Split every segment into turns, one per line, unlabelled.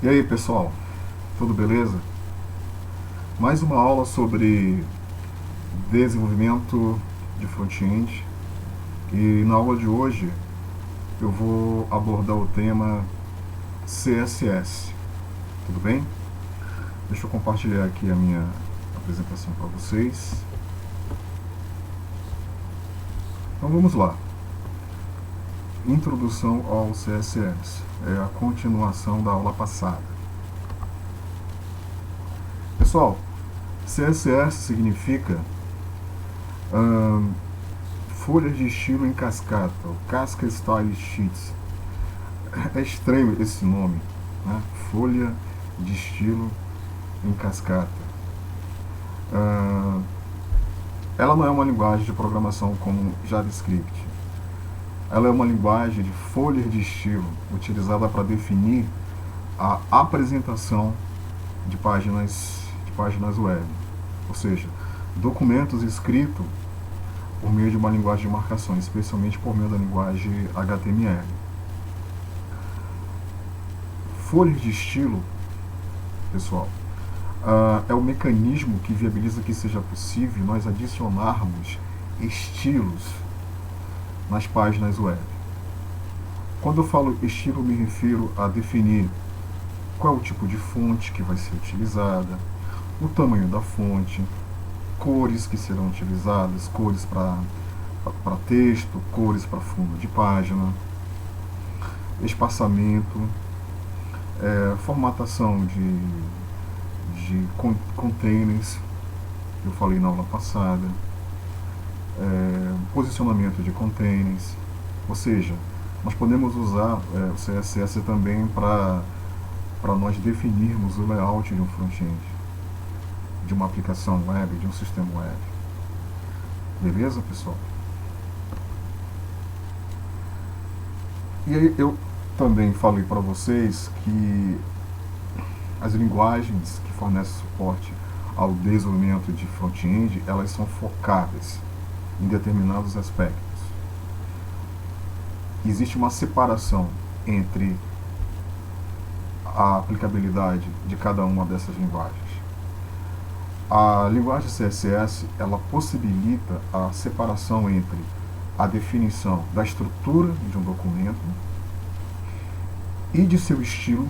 E aí, pessoal, tudo beleza? Mais uma aula sobre desenvolvimento de front-end e na aula de hoje eu vou abordar o tema CSS, tudo bem? Deixa eu compartilhar aqui a minha apresentação para vocês. Então vamos lá. Introdução ao CSS, é a continuação da aula passada. Pessoal, CSS significa folhas de estilo em cascata, o Cascade Style Sheets. É estranho esse nome, né? Folha de estilo em cascata. Ela não é uma linguagem de programação como JavaScript. Ela é uma linguagem de folhas de estilo utilizada para definir a apresentação de páginas web, ou seja, documentos escritos por meio de uma linguagem de marcação, especialmente por meio da linguagem HTML. Folhas de estilo, pessoal, é o mecanismo que viabiliza que seja possível nós adicionarmos estilos nas páginas web. Quando eu falo estilo, me refiro a definir qual é o tipo de fonte que vai ser utilizada, o tamanho da fonte, cores que serão utilizadas, cores para texto, cores para fundo de página, espaçamento, formatação de containers, que eu falei na aula passada, posicionamento de containers, ou seja, nós podemos usar o CSS também para nós definirmos o layout de um front-end, de uma aplicação web, de um sistema web. Beleza, pessoal? E aí eu também falei para vocês que as linguagens que fornecem suporte ao desenvolvimento de front-end, elas são focadas em determinados aspectos. Existe uma separação entre a aplicabilidade de cada uma dessas linguagens. A linguagem CSS, ela possibilita a separação entre a definição da estrutura de um documento e de seu estilo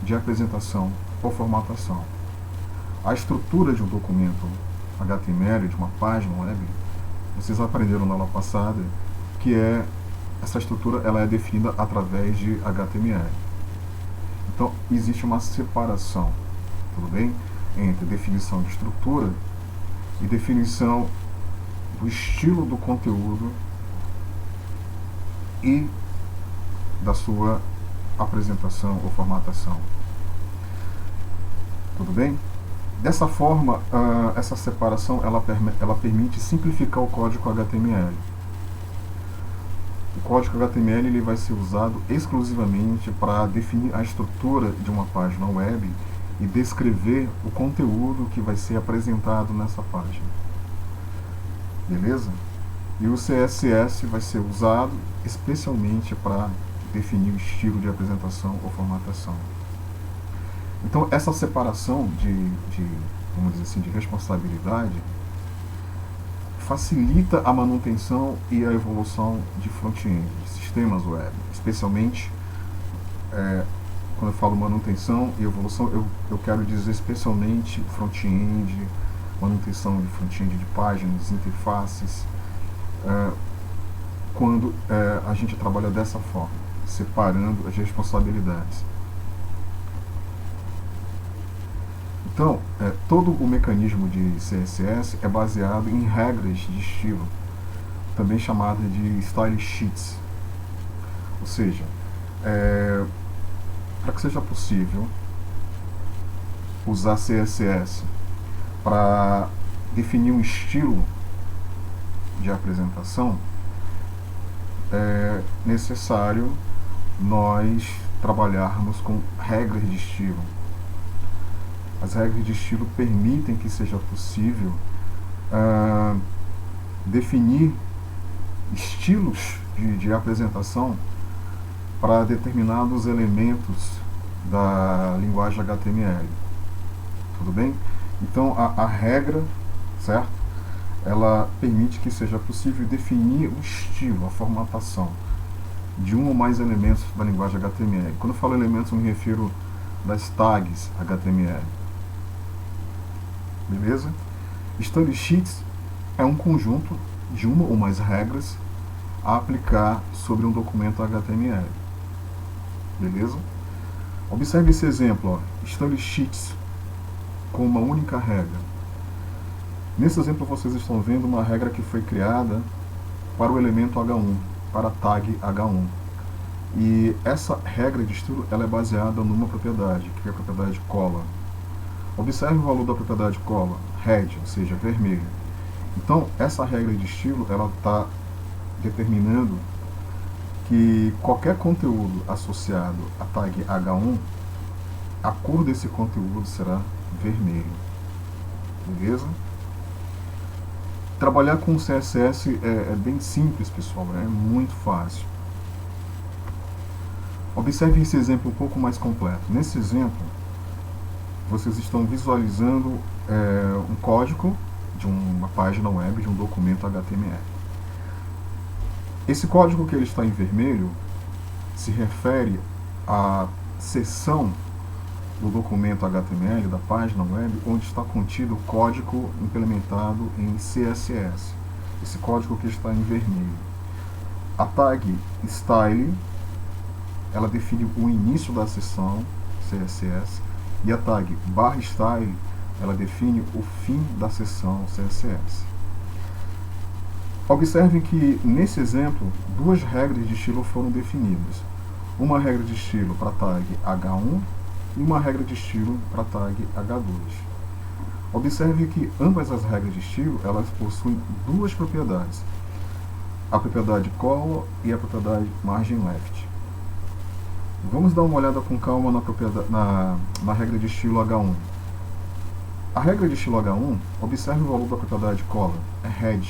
de apresentação ou formatação. A estrutura de um documento HTML, de uma página web, vocês aprenderam na aula passada que essa estrutura ela é definida através de HTML. Então, existe uma separação, tudo bem? Entre definição de estrutura e definição do estilo do conteúdo e da sua apresentação ou formatação. Tudo bem? Dessa forma, essa separação ela permite simplificar o código HTML. O código HTML ele vai ser usado exclusivamente para definir a estrutura de uma página web e descrever o conteúdo que vai ser apresentado nessa página. Beleza? E o CSS vai ser usado especialmente para definir o estilo de apresentação ou formatação. Então, essa separação vamos dizer assim, de responsabilidade facilita a manutenção e a evolução de front-end, de sistemas web, especialmente quando eu falo manutenção e evolução, eu quero dizer especialmente front-end, manutenção de front-end de páginas, interfaces, quando a gente trabalha dessa forma, separando as responsabilidades. Então, todo o mecanismo de CSS é baseado em regras de estilo, também chamadas de style sheets. Ou seja, para que seja possível usar CSS para definir um estilo de apresentação, é necessário nós trabalharmos com regras de estilo. As regras de estilo permitem que seja possível definir estilos de apresentação para determinados elementos da linguagem HTML. Tudo bem? Então a regra, certo? Ela permite que seja possível definir o estilo, a formatação de um ou mais elementos da linguagem HTML. Quando eu falo elementos, eu me refiro das tags HTML. Beleza? Style Sheets é um conjunto de uma ou mais regras a aplicar sobre um documento HTML. Beleza? Observe esse exemplo, ó. Style Sheets com uma única regra. Nesse exemplo vocês estão vendo uma regra que foi criada para o elemento H1, para a tag H1. E essa regra de estilo ela é baseada numa propriedade, que é a propriedade color. Observe o valor da propriedade color, red, ou seja, vermelho. Então, essa regra de estilo ela está determinando que qualquer conteúdo associado à tag H1, a cor desse conteúdo será vermelho. Beleza? Trabalhar com CSS é bem simples, pessoal, é muito fácil. Observe esse exemplo um pouco mais completo. Nesse exemplo, vocês estão visualizando um código de uma página web, de um documento HTML. Esse código que ele está em vermelho se refere à seção do documento HTML, da página web, onde está contido o código implementado em CSS. Esse código que está em vermelho. A tag style, ela define o início da seção CSS, e a tag /style, ela define o fim da seção CSS. Observem que, nesse exemplo, duas regras de estilo foram definidas. Uma regra de estilo para a tag H1 e uma regra de estilo para a tag H2. Observe que ambas as regras de estilo elas possuem duas propriedades. A propriedade color e a propriedade margin left. Vamos dar uma olhada com calma na regra de estilo H1. A regra de estilo H1, observe o valor da propriedade color, é red,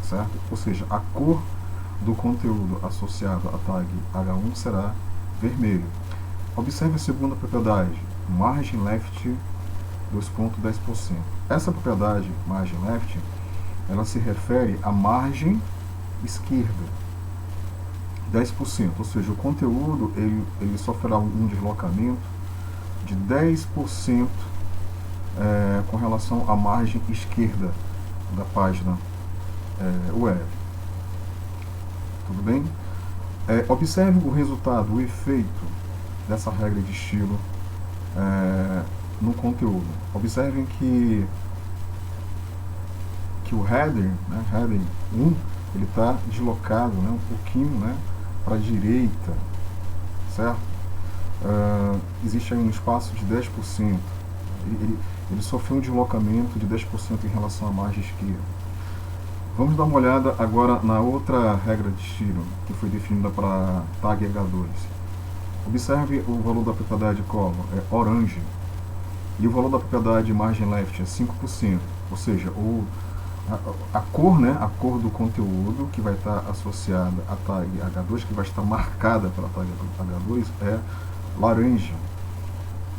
certo? Ou seja, a cor do conteúdo associado à tag H1 será vermelho. Observe a segunda propriedade, margin left 2.10%. Essa propriedade margin left, ela se refere à margem esquerda, 10%, ou seja, o conteúdo ele sofrerá um deslocamento de 10% com relação à margem esquerda da página web. Tudo bem? Observe o resultado, o efeito dessa regra de estilo no conteúdo. Observem que o header, header 1, ele está deslocado um pouquinho para a direita, certo? Existe aí um espaço de 10%. Ele sofreu um deslocamento de 10% em relação à margem esquerda. Vamos dar uma olhada agora na outra regra de estilo, que foi definida para a tag H2. Observe o valor da propriedade color, é orange, e o valor da propriedade margin left é 5%, ou seja, a cor do conteúdo que vai estar associada à tag H2, que vai estar marcada pela tag H2, é laranja.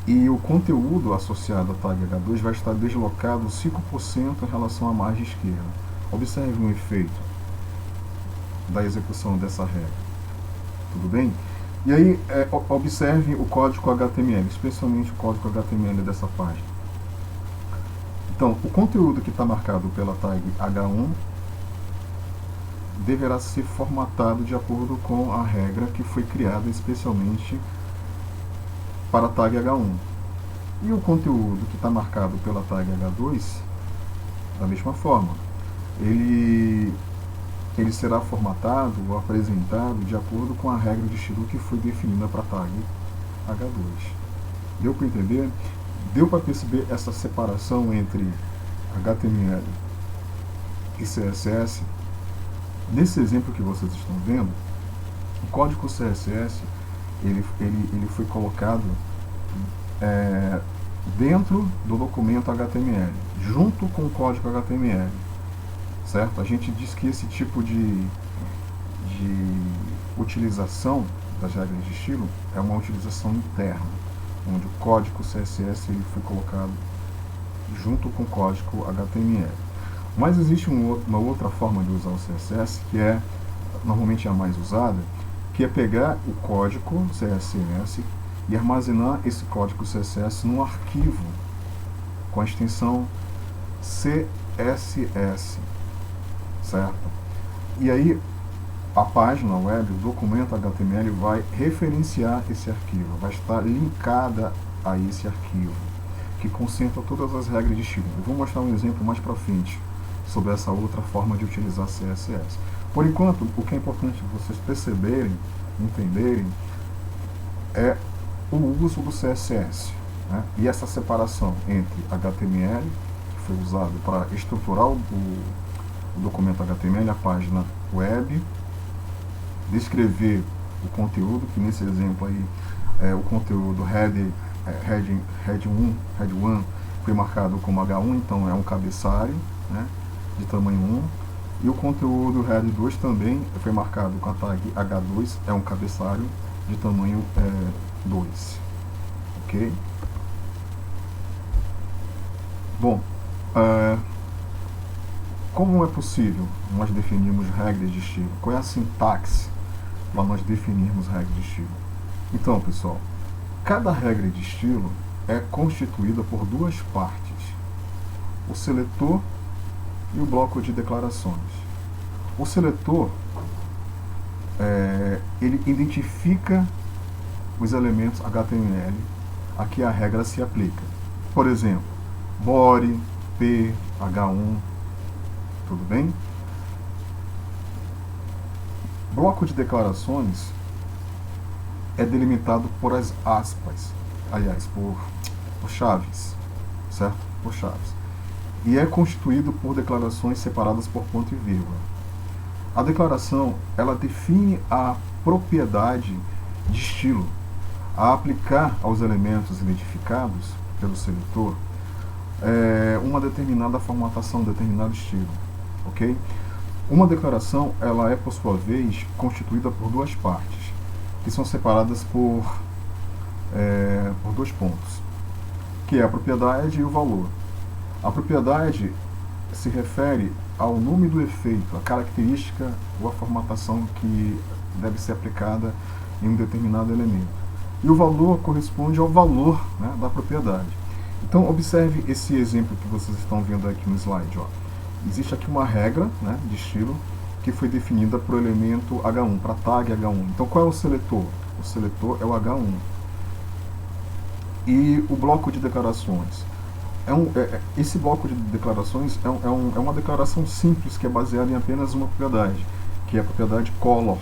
E o conteúdo associado à tag H2 vai estar deslocado 5% em relação à margem esquerda. Observe um efeito da execução dessa regra. Tudo bem? E aí, observe o código HTML, especialmente o código HTML dessa página. Então, o conteúdo que está marcado pela tag H1 deverá ser formatado de acordo com a regra que foi criada especialmente para a tag H1. E o conteúdo que está marcado pela tag H2, da mesma forma, ele será formatado ou apresentado de acordo com a regra de estilo que foi definida para a tag H2. Deu para entender? Deu para perceber essa separação entre HTML e CSS? Nesse exemplo que vocês estão vendo, o código CSS ele foi colocado dentro do documento HTML, junto com o código HTML, certo? A gente diz que esse tipo de utilização das regras de estilo é uma utilização interna, onde o código CSS ele foi colocado junto com o código HTML. Mas existe uma outra forma de usar o CSS, que é normalmente a mais usada, que é pegar o código CSS e armazenar esse código CSS num arquivo com a extensão CSS, certo? E aí a página web, o documento HTML vai referenciar esse arquivo, vai estar linkada a esse arquivo, que concentra todas as regras de estilo. Eu vou mostrar um exemplo mais para frente sobre essa outra forma de utilizar CSS. Por enquanto, o que é importante vocês perceberem, entenderem, é o uso do CSS, né? E essa separação entre HTML, que foi usado para estruturar o documento HTML, a página web, descrever o conteúdo, que nesse exemplo aí o conteúdo head 1 foi marcado como H1, então é um cabeçalho, né, de tamanho 1, e o conteúdo head 2 também foi marcado com a tag H2, é um cabeçalho de tamanho 2, ok? Bom, como é possível nós definirmos regras de estilo? Qual é a sintaxe para nós definirmos regras de estilo? Então, pessoal, cada regra de estilo é constituída por duas partes: o seletor e o bloco de declarações. O seletor ele identifica os elementos HTML a que a regra se aplica. Por exemplo, body, P, H1, tudo bem? Bloco de declarações é delimitado por as aspas, aliás, por chaves, certo? Por chaves. E é constituído por declarações separadas por ponto e vírgula. A declaração, ela define a propriedade de estilo a aplicar aos elementos identificados pelo seletor uma determinada formatação, um determinado estilo, ok? Uma declaração, ela é, por sua vez, constituída por duas partes, que são separadas por dois pontos, que é a propriedade e o valor. A propriedade se refere ao nome do efeito, a característica ou a formatação que deve ser aplicada em um determinado elemento. E o valor corresponde ao valor, né, da propriedade. Então, observe esse exemplo que vocês estão vendo aqui no slide. Ó. Existe aqui uma regra, né, de estilo que foi definida para o elemento H1, para a tag H1. Então, qual é o seletor? O seletor é o H1. E o bloco de declarações? Esse bloco de declarações é uma declaração simples que é baseada em apenas uma propriedade, que é a propriedade color,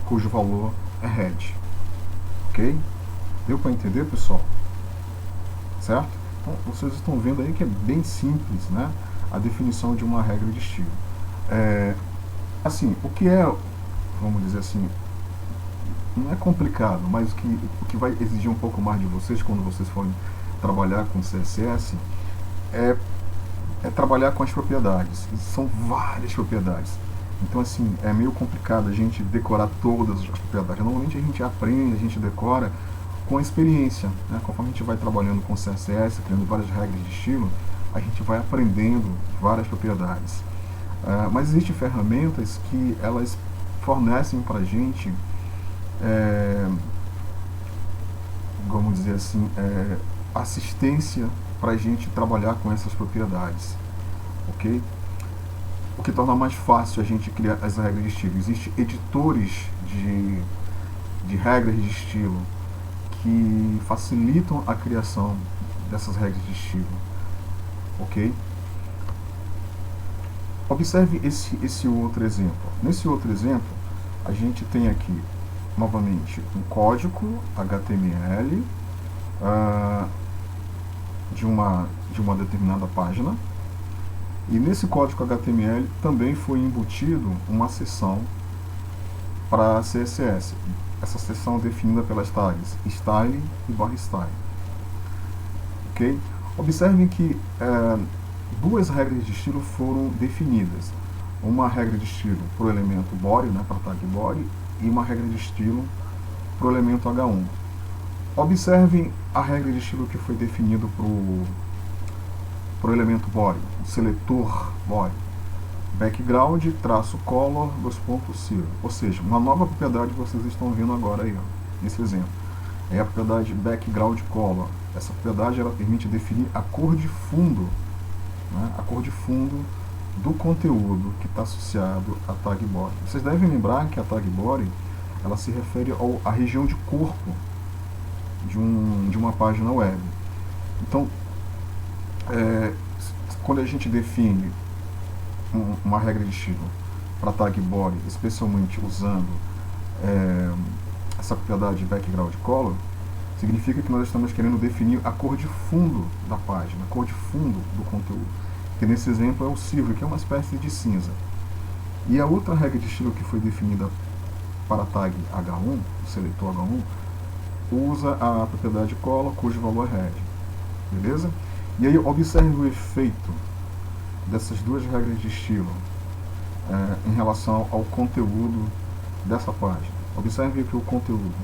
cujo valor é red. Ok? Deu para entender, pessoal? Certo? Então, vocês estão vendo aí que é bem simples, né, a definição de uma regra de estilo. Assim, o que é, vamos dizer assim, não é complicado, mas o que vai exigir um pouco mais de vocês quando vocês forem trabalhar com CSS é trabalhar com as propriedades. São várias propriedades. Então, assim, é meio complicado a gente decorar todas as propriedades. Normalmente a gente aprende, a gente decora com a experiência, né? Conforme a gente vai trabalhando com CSS, criando várias regras de estilo, a gente vai aprendendo várias propriedades. Mas existem ferramentas que elas fornecem para a gente, vamos dizer assim, assistência para a gente trabalhar com essas propriedades, ok? O que torna mais fácil a gente criar as regras de estilo. Existem editores de regras de estilo que facilitam a criação dessas regras de estilo, ok? Observe esse outro exemplo. Nesse outro exemplo, a gente tem aqui, novamente, um código HTML de uma determinada página, e nesse código HTML também foi embutido uma seção para CSS. Essa seção é definida pelas tags style e /style. Ok? Observem que duas regras de estilo foram definidas. Uma regra de estilo para o elemento body, né, para a tag body, e uma regra de estilo para o elemento H1. Observem a regra de estilo que foi definido para o elemento body, o seletor body. Background, traço color, silver. Ou seja, uma nova propriedade que vocês estão vendo agora aí, ó, nesse exemplo. É a propriedade background color. Essa propriedade ela permite definir a cor de fundo, né, a cor de fundo do conteúdo que está associado à tag body. Vocês devem lembrar que a tag body ela se refere à região de corpo de uma página web. Então, quando a gente define uma regra de estilo para tag body, especialmente usando essa propriedade background color, significa que nós estamos querendo definir a cor de fundo da página, a cor de fundo do conteúdo, que nesse exemplo é o silver, que é uma espécie de cinza. E a outra regra de estilo que foi definida para a tag H1, o seletor H1, usa a propriedade color, cujo valor é red. Beleza? E aí observe o efeito dessas duas regras de estilo em relação ao conteúdo dessa página. Observe que o conteúdo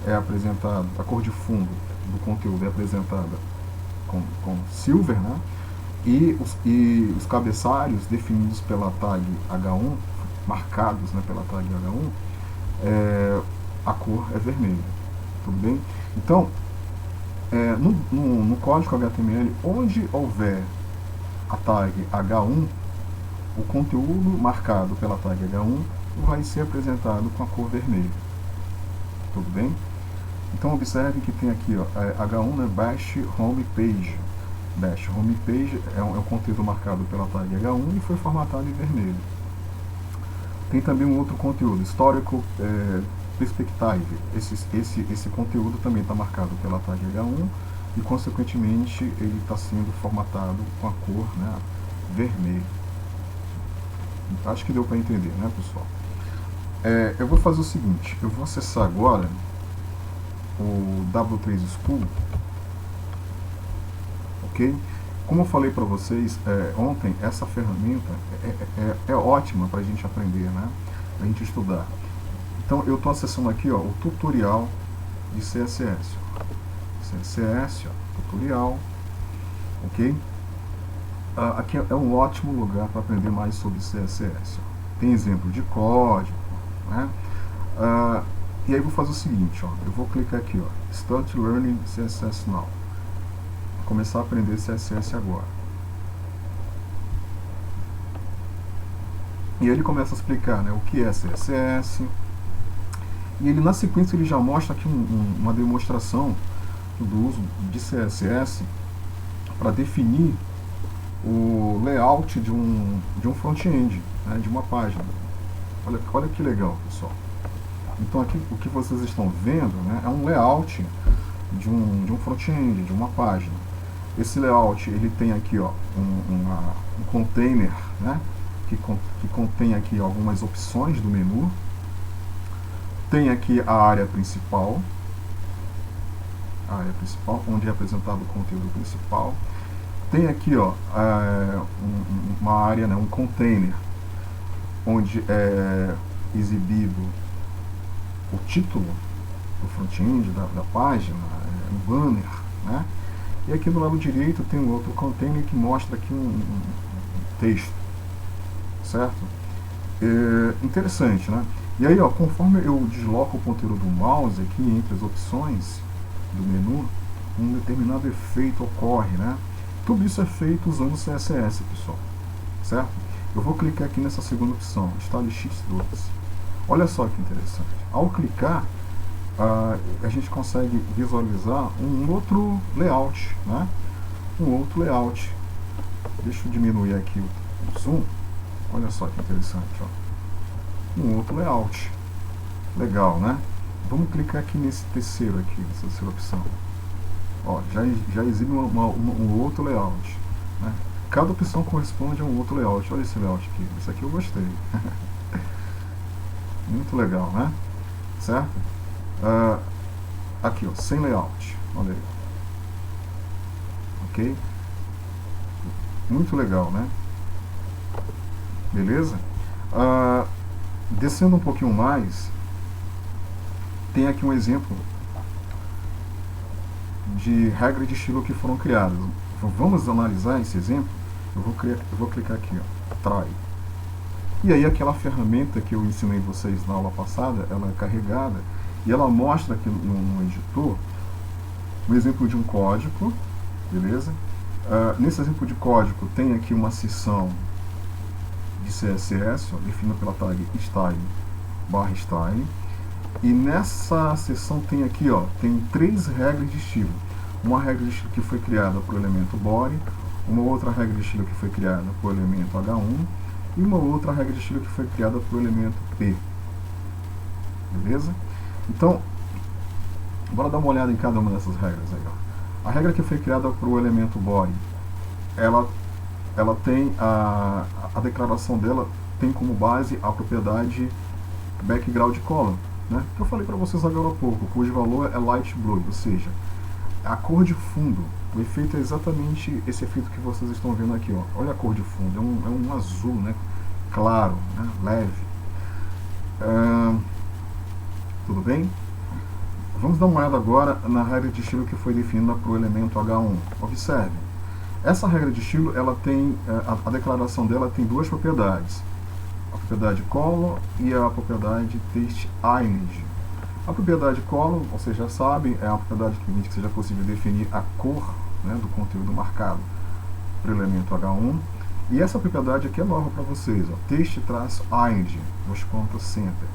é apresentado, a cor de fundo do conteúdo é apresentada com silver, né? E os cabeçalhos definidos pela tag H1, marcados, né, pela tag H1, a cor é vermelha. Tudo bem? Então, no código HTML, onde houver a tag H1, o conteúdo marcado pela tag H1 vai ser apresentado com a cor vermelha. Tudo bem? Então observe que tem aqui ó, H1, né, Bash Home Page. Bash Home Page é o conteúdo marcado pela tag H1 e foi formatado em vermelho. Tem também um outro conteúdo, Historical Perspective. Esse conteúdo também está marcado pela tag H1 e, consequentemente, ele está sendo formatado com a cor, né, vermelha. Acho que deu para entender, né, pessoal? Eu vou fazer o seguinte, eu vou acessar agora o W3 School, ok? Como eu falei para vocês ontem, essa ferramenta é ótima para a gente aprender, né? Para a gente estudar. Então eu estou acessando aqui ó, o tutorial de CSS. CSS, ó, tutorial, ok? Aqui é um ótimo lugar para aprender mais sobre CSS. Ó. Tem exemplo de código, né? E aí eu vou fazer o seguinte, ó, eu vou clicar aqui, ó, Start Learning CSS Now. Vou começar a aprender CSS agora. E ele começa a explicar, né, o que é CSS. E ele na sequência ele já mostra aqui uma demonstração do uso de CSS para definir o layout de um front-end, né, de uma página. Olha que legal, pessoal. Então aqui o que vocês estão vendo, né, é um layout de um front-end, de uma página. Esse layout ele tem aqui ó, um container, né, que contém aqui algumas opções do menu. Tem aqui a área principal, onde é apresentado o conteúdo principal. Tem aqui ó, uma área, né, um container, onde é exibido o título do front-end da página, um banner, né? E aqui do lado direito tem um outro container que mostra aqui um texto, certo? Interessante, né? E aí, ó, conforme eu desloco o ponteiro do mouse aqui entre as opções do menu, um determinado efeito ocorre, né? Tudo isso é feito usando o CSS, pessoal, certo? Eu vou clicar aqui nessa segunda opção, Style X2. Olha só que interessante. Ao clicar, a gente consegue visualizar um outro layout, né? Um outro layout. Deixa eu diminuir aqui o zoom. Olha só que interessante, ó. Um outro layout. Legal, né? Vamos clicar aqui nesse terceiro aqui, nessa terceira opção. Ó, já exibe um outro layout, né? Cada opção corresponde a um outro layout. Olha esse layout aqui. Esse aqui eu gostei. Muito legal, né? Certo? Aqui, ó, sem layout. Olha aí. Ok? Muito legal, né? Beleza? Descendo um pouquinho mais, tem aqui um exemplo de regras de estilo que foram criadas. Vamos analisar esse exemplo. Eu vou clicar aqui, ó, try. E aí aquela ferramenta que eu ensinei vocês na aula passada, ela é carregada e ela mostra aqui no editor um exemplo de um código, beleza? Nesse exemplo de código tem aqui uma seção de CSS, ó, definida pela tag style/style. E nessa seção tem aqui, ó, tem 3 regras de estilo. Uma regra de estilo que foi criada para o elemento body, uma outra regra de estilo que foi criada para o elemento H1 e uma outra regra de estilo que foi criada para o elemento P. Beleza? Então, bora dar uma olhada em cada uma dessas regras aí, ó. A regra que foi criada para o elemento body, ela tem a declaração dela tem como base a propriedade background color, né? Que eu falei para vocês agora há pouco, cujo valor é light blue, ou seja, a cor de fundo. O efeito é exatamente esse efeito que vocês estão vendo aqui, ó. Olha a cor de fundo, é um azul, né? Claro, né? Leve. Tudo bem? Vamos dar uma olhada agora na regra de estilo que foi definida para o elemento H1. Observe, essa regra de estilo, ela tem a declaração dela tem 2 propriedades: a propriedade color e a propriedade text image. A propriedade color, vocês já sabem, é uma propriedade que permite que seja possível definir a cor, né, do conteúdo marcado para o elemento H1. E essa propriedade aqui é nova para vocês, ó, text-image, os pontos center.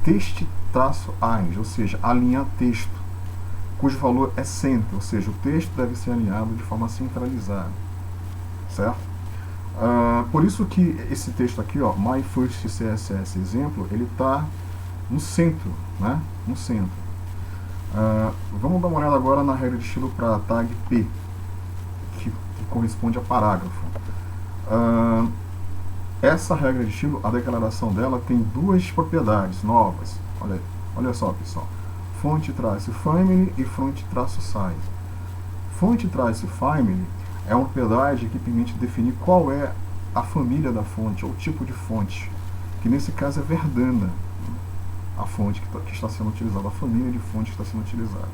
Text-image, ou seja, alinhar texto, cujo valor é center, ou seja, o texto deve ser alinhado de forma centralizada, certo? Por isso que esse texto aqui, ó, My First CSS exemplo, ele está no centro, né? No centro. Vamos dar uma olhada agora na regra de estilo para a tag P, que corresponde a parágrafo. Essa regra de estilo, a declaração dela tem 2 propriedades novas. Olha só, pessoal. Font-family e font-size. Font-family é uma propriedade que permite definir qual é a família da fonte, ou o tipo de fonte, que nesse caso é Verdana, a fonte que está sendo utilizada, a família de fonte que está sendo utilizada.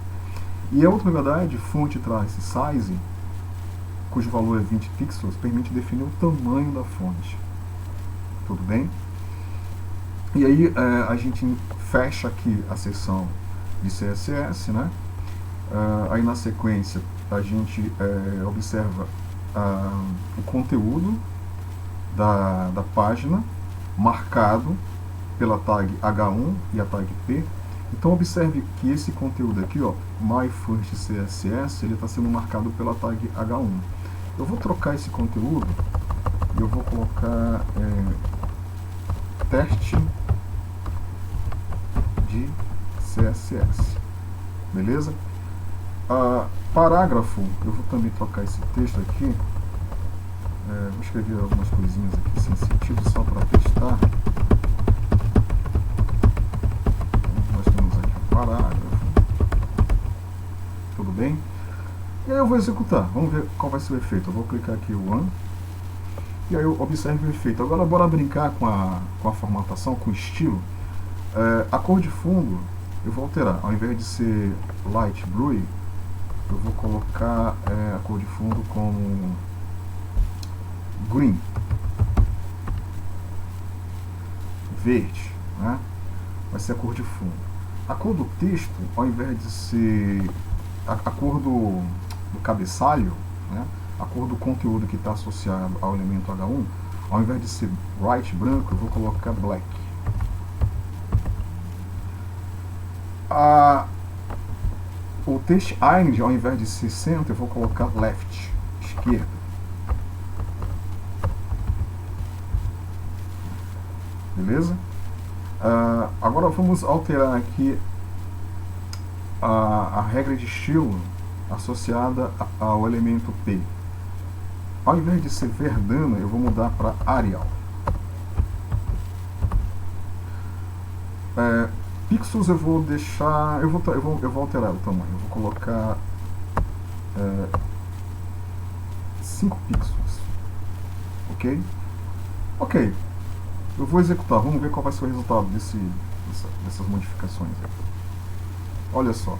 E a outra propriedade, font-size, cujo valor é 20 pixels, permite definir o tamanho da fonte. Tudo bem? E aí a gente fecha aqui a seção de CSS, né? Aí na sequência a gente observa o conteúdo da página marcado pela tag H1 e a tag P. Então observe que esse conteúdo aqui, ó, My First CSS, ele está sendo marcado pela tag H1. Eu vou trocar esse conteúdo e eu vou colocar teste de CSS, beleza? Parágrafo, eu vou também trocar esse texto aqui, vou escrever algumas coisinhas aqui sem sentido só para testar. Nós temos aqui o parágrafo, tudo bem? E aí eu vou executar, vamos ver qual vai ser o efeito. Eu vou clicar aqui o One, e aí eu observo o efeito. Agora bora brincar com a formatação, com o estilo. A cor de fundo eu vou alterar, ao invés de ser light blue, eu vou colocar a cor de fundo como green, verde, né? Vai ser a cor de fundo. A cor do texto, ao invés de ser a cor do cabeçalho, né? A cor do conteúdo que está associado ao elemento H1, ao invés de ser white, branco, eu vou colocar black. O text image, ao invés de ser center, eu vou colocar left, esquerda. Beleza? Agora vamos alterar aqui a regra de estilo associada ao elemento P. Ao invés de ser Verdana, eu vou mudar para Arial. Pixels eu vou deixar, eu vou alterar o tamanho, eu vou colocar 5 pixels, ok? Ok, eu vou executar, vamos ver qual vai ser o resultado dessas modificações aí. Olha só,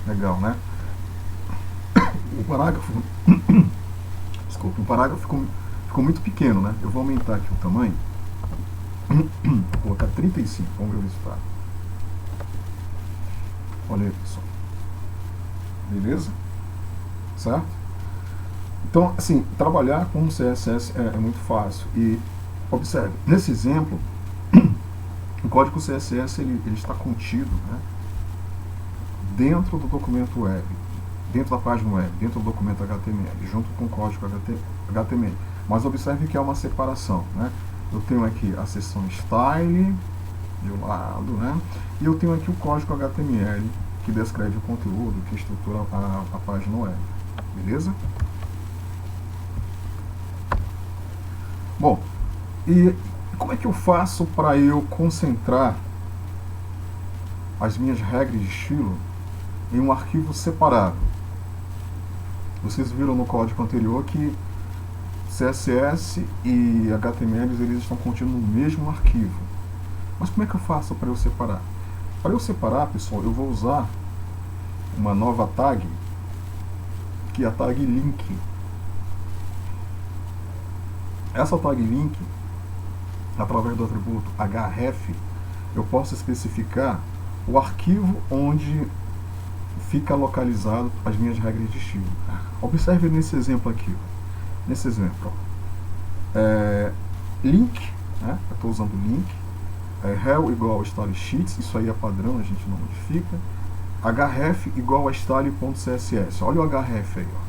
legal, né? O parágrafo, desculpa, o parágrafo ficou muito pequeno, né? Eu vou aumentar aqui o tamanho, vou colocar 35, vamos ver o resultado. Olha aí, pessoal. Beleza? Certo? Então, assim, trabalhar com CSS é muito fácil. E observe, nesse exemplo, o código CSS ele está contido, né, dentro do documento web, dentro da página web, dentro do documento HTML, junto com o código HTML. Mas observe que há uma separação, né? Eu tenho aqui a seção Style de um lado, né? E eu tenho aqui o código HTML que descreve o conteúdo, que estrutura a página web. Beleza? Bom, e como é que eu faço para eu concentrar as minhas regras de estilo em um arquivo separado? Vocês viram no código anterior que CSS e HTML eles estão contidos no mesmo arquivo. Mas como é que eu faço para eu separar? Para eu separar, pessoal, eu vou usar uma nova tag, que é a tag link. Essa tag link, através do atributo href, eu posso especificar o arquivo onde fica localizado as minhas regras de estilo. Observe nesse exemplo aqui. Nesse exemplo, link, né? Eu estou usando link, rel igual a style sheets, isso aí é padrão, a gente não modifica. Href igual a style.css. Olha o href aí, ó.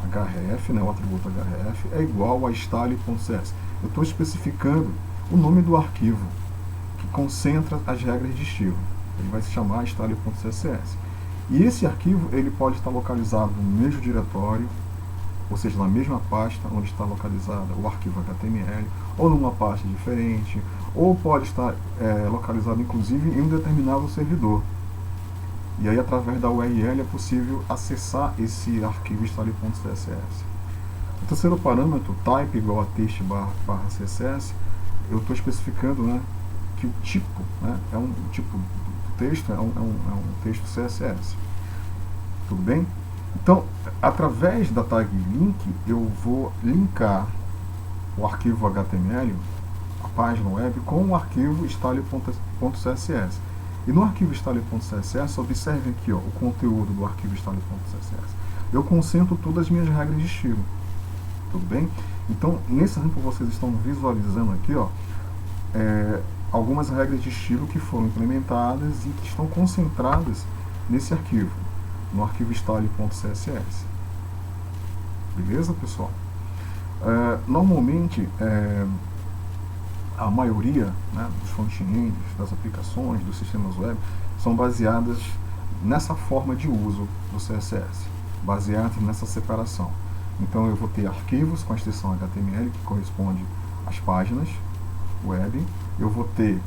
Href, né, o atributo href é igual a style.css. Eu estou especificando o nome do arquivo que concentra as regras de estilo. Ele vai se chamar style.css. E esse arquivo ele pode estar localizado no mesmo diretório, ou seja, na mesma pasta onde está localizado o arquivo HTML, ou numa pasta diferente, ou pode estar localizado inclusive em um determinado servidor. E aí, através da URL, é possível acessar esse arquivo style.css. O terceiro parâmetro, type igual a text barra CSS, eu estou especificando, né, que o tipo, né, é um tipo do texto, é um texto CSS. Tudo bem? Então, através da tag link, eu vou linkar o arquivo HTML, a página web, com o arquivo style.css. E no arquivo style.css, observe aqui, ó, o conteúdo do arquivo style.css. Eu concentro todas as minhas regras de estilo. Tudo bem? Então, nesse exemplo, vocês estão visualizando aqui, ó, algumas regras de estilo que foram implementadas e que estão concentradas nesse arquivo, no arquivo style.css. Beleza, pessoal? Normalmente, a maioria, né, dos front-ends, das aplicações, dos sistemas web, são baseadas nessa forma de uso do CSS, baseadas nessa separação. Então eu vou ter arquivos com a extensão HTML, que corresponde às páginas web. Eu vou ter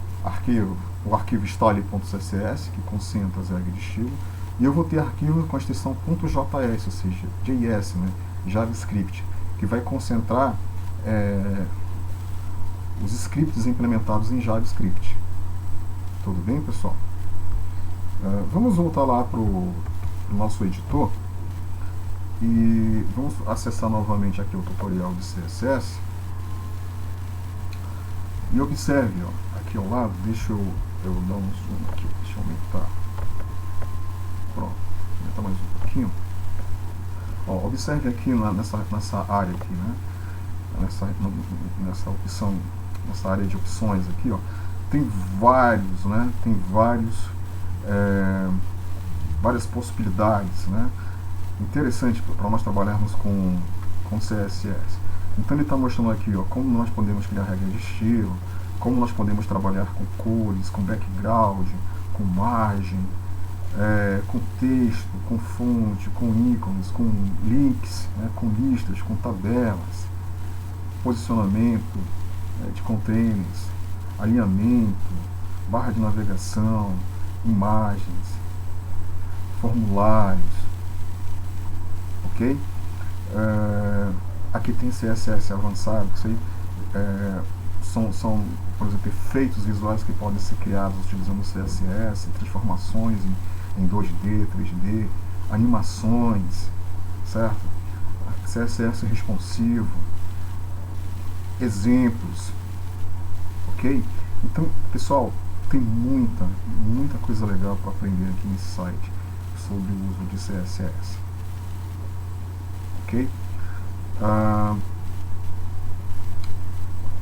o arquivo style.css, que concentra as regras de estilo. E eu vou ter arquivo com a extensão .js, ou seja, JS, né, JavaScript, que vai concentrar os scripts implementados em JavaScript. Tudo bem, pessoal? Vamos voltar lá para o nosso editor e vamos acessar novamente aqui o tutorial de CSS. E observe, ó, aqui ao lado, deixa eu dar um zoom aqui, deixa eu aumentar. Pronto, aumentar mais um pouquinho. Ó, observe aqui nessa área aqui, né? Nessa opção, nessa área de opções aqui, ó, tem vários, né? Tem várias possibilidades, né? Interessante para nós trabalharmos com CSS. Então ele está mostrando aqui, ó, como nós podemos criar regras de estilo, como nós podemos trabalhar com cores, com background, com margem, com texto, com fonte, com ícones, com links, né, com listas, com tabelas, posicionamento de containers, alinhamento, barra de navegação, imagens, formulários, ok? Aqui tem CSS avançado, isso aí por exemplo, efeitos visuais que podem ser criados utilizando o CSS, transformações em 2D, 3D, animações, certo? CSS responsivo, exemplos, ok? Então, pessoal, tem muita coisa legal para aprender aqui nesse site sobre o uso de CSS, ok?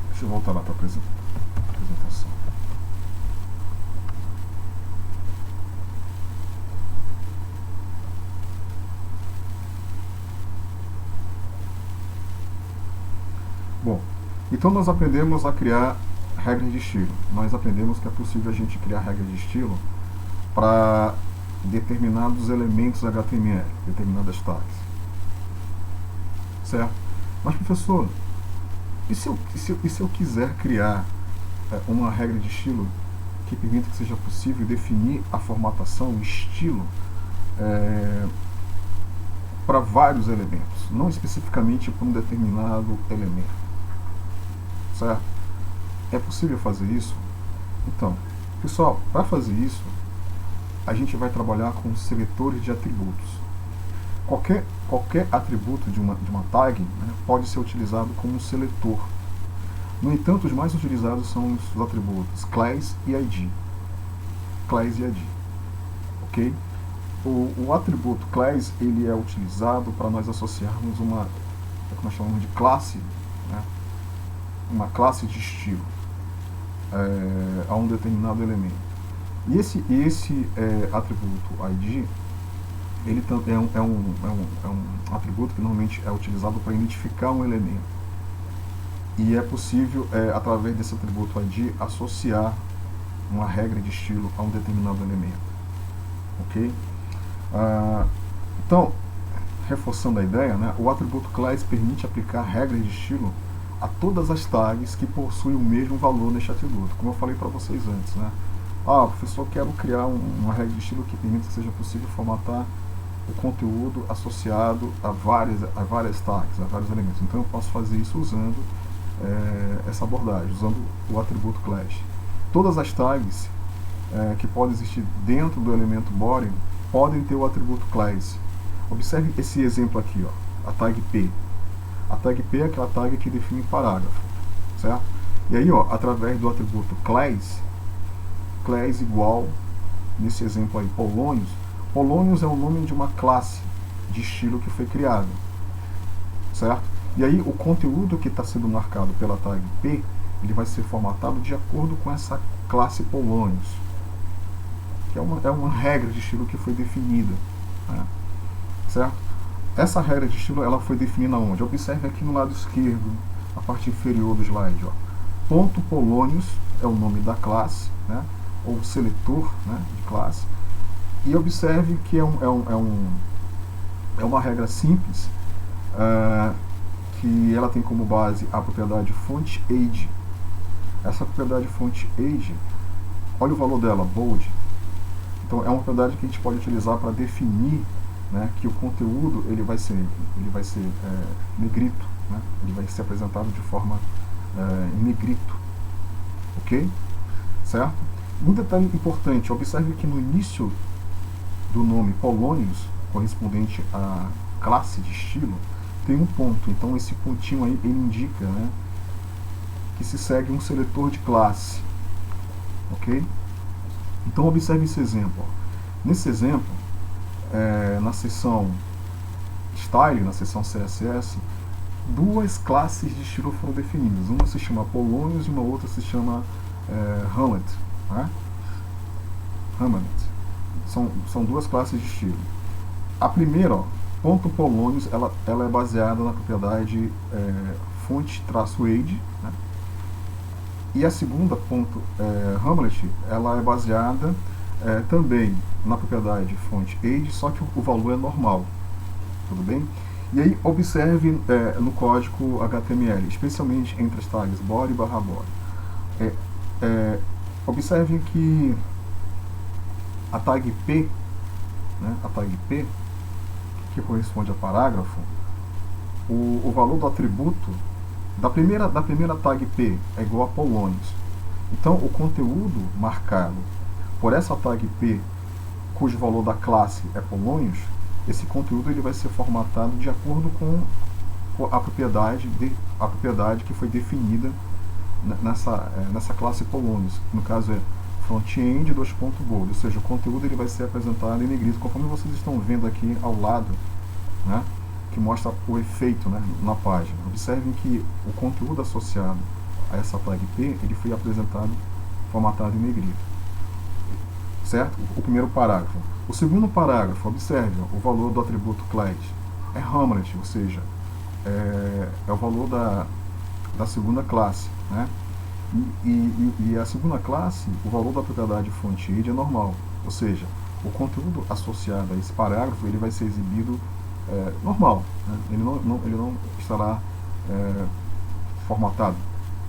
Deixa eu voltar lá para a apresentação. Bom, então nós aprendemos a criar regras de estilo. Nós aprendemos que é possível a gente criar regras de estilo para determinados elementos HTML, determinadas tags. Certo? Mas, professor, e se eu quiser criar uma regra de estilo que permita que seja possível definir a formatação, o estilo, para vários elementos, não especificamente para um determinado elemento? Certo? É possível fazer isso? Então, pessoal, para fazer isso, a gente vai trabalhar com seletores de atributos. Qualquer atributo de uma tag, né, pode ser utilizado como um seletor. No entanto, os mais utilizados são os atributos class e id. Class e id. Ok? O atributo class, ele é utilizado para nós associarmos uma, o que nós chamamos de classe, né, uma classe de estilo a um determinado elemento. E esse atributo id, ele é um atributo que normalmente é utilizado para identificar um elemento. E é possível, através desse atributo id, associar uma regra de estilo a um determinado elemento. Ok? Então, reforçando a ideia, né, o atributo class permite aplicar regras de estilo a todas as tags que possuem o mesmo valor neste atributo, como eu falei para vocês antes, né? Professor, quero criar uma regra de estilo que permita que seja possível formatar o conteúdo associado a várias tags, a vários elementos. Então eu posso fazer isso usando essa abordagem, usando o atributo class. Todas as tags que podem existir dentro do elemento body podem ter o atributo class. Observe esse exemplo aqui, ó, a tag P. A tag P é aquela tag que define parágrafo, certo? E aí, ó, através do atributo class igual, nesse exemplo aí, Polônios. Polônios é o nome de uma classe de estilo que foi criada, certo? E aí, o conteúdo que está sendo marcado pela tag P, ele vai ser formatado de acordo com essa classe Polônios, que é uma regra de estilo que foi definida, né? Certo? Essa regra de estilo, ela foi definida onde? Observe aqui no lado esquerdo, a parte inferior do slide, ó. Ponto Polônios é o nome da classe, né? Ou seletor, né, de classe. E observe que é uma regra simples, que ela tem como base a propriedade font_age. Essa propriedade font_age, olha o valor dela, bold. Então é uma propriedade que a gente pode utilizar para definir, né, que o conteúdo ele vai ser negrito, né? Ele vai ser apresentado de forma em negrito, ok? Certo? Um detalhe importante, observe que no início do nome Polônios, correspondente à classe de estilo, tem um ponto. Então esse pontinho aí ele indica, né, que se segue um seletor de classe, ok? Então observe esse exemplo. Nesse exemplo, na seção Style, na seção CSS, duas classes de estilo foram definidas. Uma se chama Polônios e uma outra se chama Hamlet, né? Hamlet. São duas classes de estilo. A primeira, ó, ponto Polônios, ela é baseada na propriedade font_age, né? E a segunda, ponto Hamlet, ela é baseada também na propriedade font_age, só que o valor é normal, tudo bem? E aí observe no código HTML, especialmente entre as tags body e /body. Observe que a tag P, né, a tag P, que corresponde a parágrafo, o valor do atributo da primeira tag P é igual a Polônios. Então, o conteúdo marcado por essa tag P, cujo valor da classe é Polônios, esse conteúdo ele vai ser formatado de acordo com a propriedade que foi definida nessa classe Polônios. No caso é front-end bold, ou seja, o conteúdo ele vai ser apresentado em negrito, conforme vocês estão vendo aqui ao lado, né, que mostra o efeito, né, na página. Observem que o conteúdo associado a essa tag P ele foi apresentado formatado em negrito, certo? O primeiro parágrafo. O segundo parágrafo, observe o valor do atributo class é Hamlet, ou seja, é o valor da segunda classe, né? E a segunda classe, o valor da propriedade front-end é normal, ou seja, o conteúdo associado a esse parágrafo ele vai ser exibido normal, né? Ele não estará formatado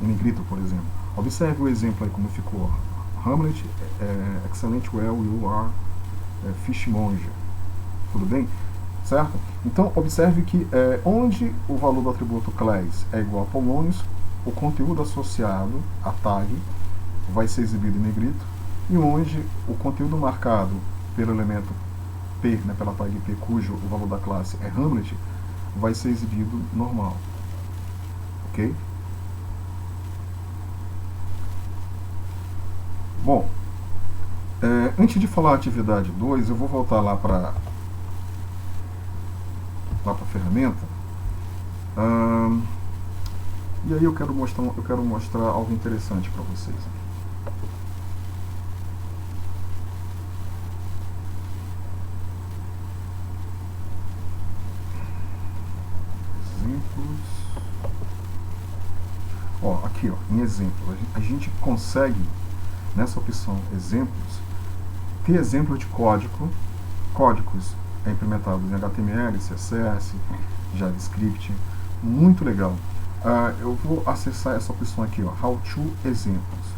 em negrito, por exemplo. Observe o exemplo aí como ficou. Hamlet, excellent, well, you are fishmonger. Tudo bem? Certo? Então, observe que onde o valor do atributo class é igual a Polônios, o conteúdo associado à tag vai ser exibido em negrito, e onde o conteúdo marcado pelo elemento P, né, pela tag P, cujo o valor da classe é Hamlet, vai ser exibido normal. Ok? Bom, antes de falar a atividade 2, eu vou voltar lá para a ferramenta. E aí eu quero mostrar algo interessante para vocês. Exemplos. Aqui, em exemplo, a gente consegue, nessa opção exemplos, ter exemplos de códigos implementados em HTML, CSS, JavaScript, muito legal. Eu vou acessar essa opção aqui, How to Exemplos.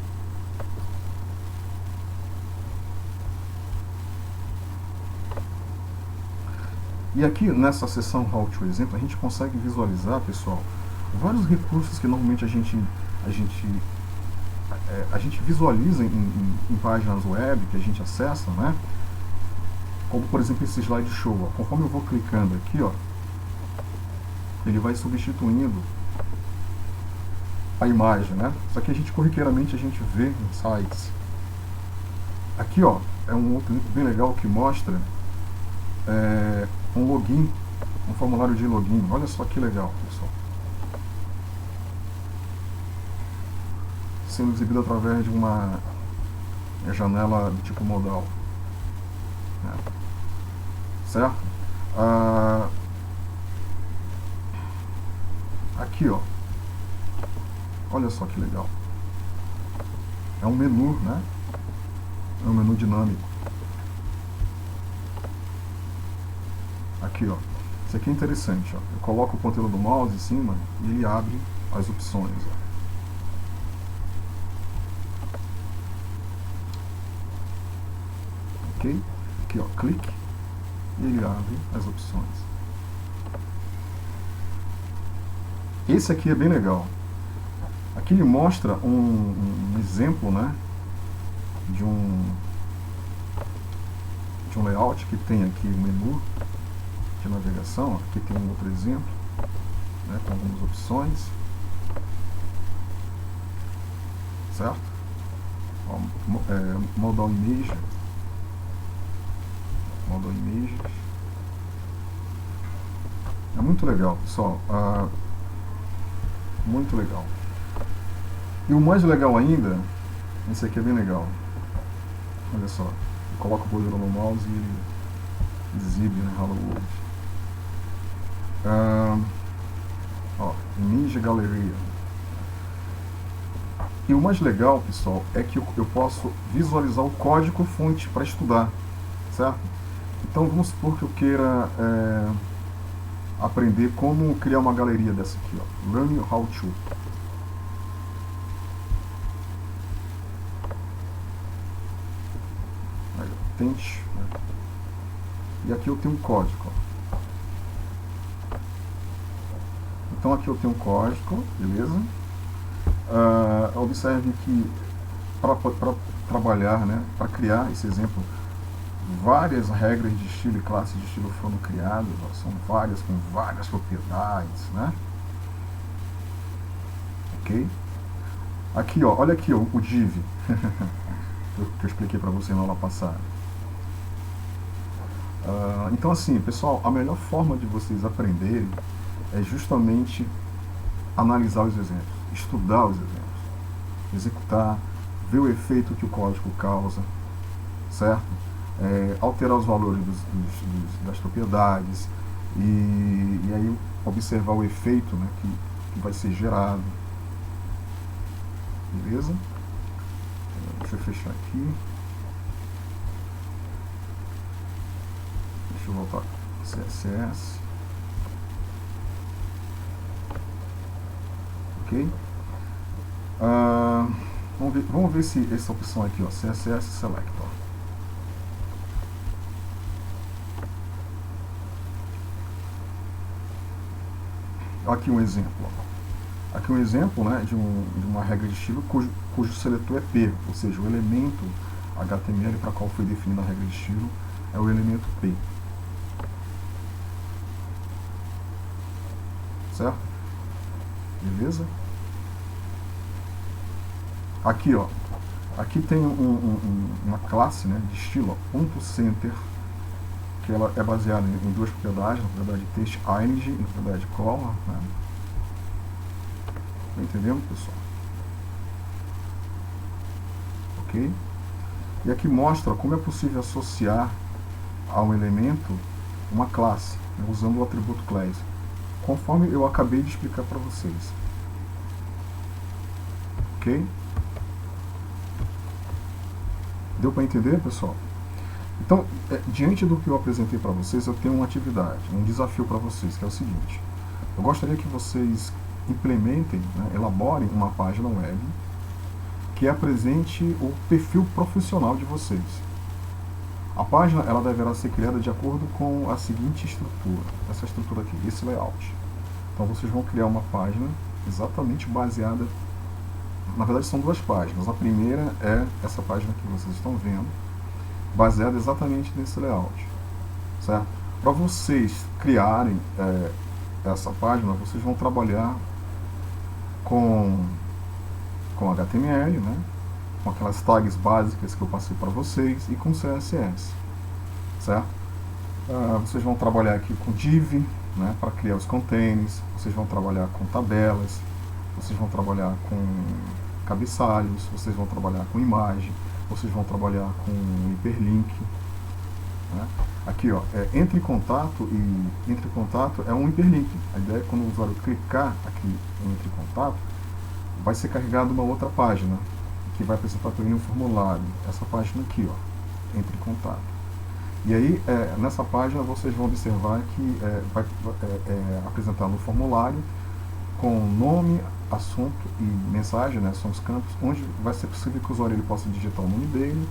E aqui nessa seção How to Exemplo a gente consegue visualizar, pessoal, vários recursos que normalmente a gente visualiza em páginas web que a gente acessa, né? Como por exemplo esse slideshow. Conforme eu vou clicando aqui, ele vai substituindo a imagem, né? Só que corriqueiramente a gente vê em sites. Aqui, é um outro link bem legal que mostra um login, um formulário de login. Olha só que legal, pessoal. Sendo exibido através de uma janela do tipo modal, né? Certo? Aqui, olha só que legal. É um menu, né? É um menu dinâmico. Aqui, isso aqui é interessante, Eu coloco o ponteiro do mouse em cima e ele abre as opções, Ok? Aqui, clique e ele abre as opções. Esse aqui é bem legal. Aqui ele mostra um exemplo, né, de um layout que tem aqui um menu de navegação. Aqui tem um outro exemplo, né, com algumas opções, certo? Modal Image, é muito legal, pessoal. Muito legal. E o mais legal ainda, esse aqui é bem legal. Olha só, eu coloco o polegar no mouse e ele exibe, né, Hello World. Image Galeria. E o mais legal, pessoal, é que eu posso visualizar o código fonte para estudar, certo? Então vamos supor que eu queira aprender como criar uma galeria dessa aqui, Learn How to. Aí, tente, né? E aqui eu tenho um código. Então aqui eu tenho um código, beleza? Observe que para trabalhar, né, para criar esse exemplo, várias regras de estilo e classes de estilo foram criadas, ó, são várias, com várias propriedades, né? Ok? Aqui, ó, olha aqui ó, o div que eu expliquei para você na aula passada. Então assim, pessoal, a melhor forma de vocês aprenderem é justamente analisar os exemplos, estudar os exemplos, executar, ver o efeito que o código causa, certo? Alterar os valores das propriedades e aí observar o efeito, né, que vai ser gerado. Beleza? Deixa eu fechar aqui. Deixa eu voltar CSS. Ok? Vamos ver se essa opção aqui, ó, CSS Selector. Aqui um exemplo. Aqui um exemplo, né, de uma regra de estilo cujo seletor é P, ou seja, o elemento HTML para qual foi definida a regra de estilo é o elemento P. Certo? Beleza? Aqui, ó, aqui tem uma classe, né, de estilo, ó, .center, que ela é baseada em duas propriedades, na propriedade text img e na propriedade color, né? Tá entendendo, pessoal? Ok? E aqui mostra como é possível associar a um elemento uma classe, né, usando o atributo class, conforme eu acabei de explicar para vocês. Ok? Deu para entender, pessoal? Então, diante do que eu apresentei para vocês, eu tenho uma atividade, um desafio para vocês, que é o seguinte. Eu gostaria que vocês implementem, né, elaborem uma página web que apresente o perfil profissional de vocês. A página ela deverá ser criada de acordo com a seguinte estrutura, essa estrutura aqui, esse layout. Então vocês vão criar uma página exatamente baseada, na verdade são duas páginas. A primeira é essa página que vocês estão vendo, baseada exatamente nesse layout, certo? Para vocês criarem essa página, vocês vão trabalhar com HTML, né? Com aquelas tags básicas que eu passei para vocês e com CSS, certo? Vocês vão trabalhar aqui com div, né, para criar os containers, vocês vão trabalhar com tabelas, vocês vão trabalhar com cabeçalhos, vocês vão trabalhar com imagem, vocês vão trabalhar com hiperlink, né? Aqui, ó, entre contato é um hiperlink. A ideia é que quando o usuário clicar aqui em entre contato, vai ser carregado uma outra página que vai apresentar para ele um formulário. Essa página aqui, ó, entre contato. E aí, nessa página, vocês vão observar que vai apresentar no formulário com nome, assunto e mensagem, né, são os campos, onde vai ser possível que o usuário ele possa digitar o nome dele,